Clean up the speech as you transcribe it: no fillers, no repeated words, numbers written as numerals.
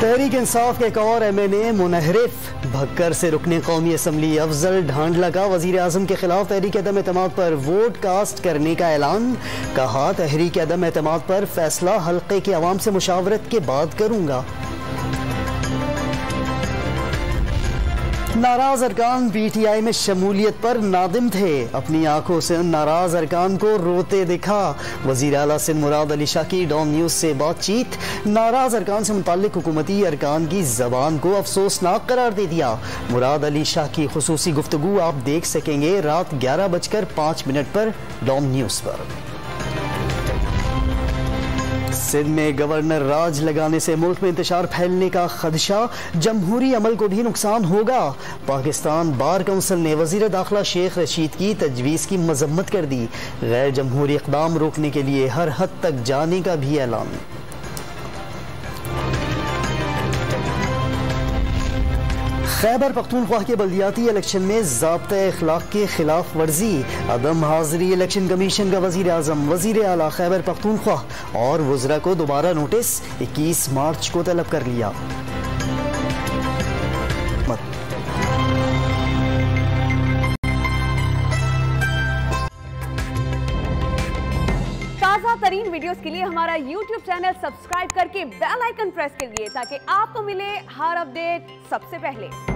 तहरीक इंसाफ के एक और MNA मुनहरिफ भक्कर से रुकने कौमी असम्बली अफजल ढांढला का वजीर आजम के खिलाफ तहरीक अदम एतमाद पर वोट कास्ट करने का ऐलान। कहा, तहरीक अदम एतमाद पर फैसला हल्के के अवाम से मुशावरत के बाद करूंगा। नाराज अरकान PTI में शमूलियत पर नादिम थे। अपनी आंखों से उन नाराज अरकान को रोते देखा। वजीर आला सिंध मुराद अली शाह की डॉन न्यूज से बातचीत। नाराज अरकान से मुताल्लिक हुकूमती अरकान की जबान को अफसोसनाक करार दे दिया। मुराद अली शाह की खुसूसी गुफ्तगू आप देख सकेंगे रात 11:05 पर डॉन न्यूज पर। सिंध में गवर्नर राज लगाने से मुल्क में इंतशार फैलने का खदशा। जमहूरी अमल को भी नुकसान होगा। पाकिस्तान बार काउंसिल ने वजीर दाखिला शेख रशीद की तजवीज़ की मजम्मत कर दी। गैर जमहूरी इक़दाम रोकने के लिए हर हद तक जाने का भी ऐलान। खैबर पख्तूनख्वा के बल्दियाती इलेक्शन में ज़ाब्ते इखलाक के खिलाफ वर्जी। अदम हाजिरी इलेक्शन कमीशन का वजीर आजम, वजीर आला खैबर पख्तूनख्वा और वज़रा को दोबारा नोटिस 21 मार्च को तलब कर लिया। ताज़ा तरीन वीडियोस के लिए हमारा YouTube चैनल सब्सक्राइब करके बेल आइकन प्रेस कीजिए ताकि आपको मिले हर अपडेट सबसे पहले।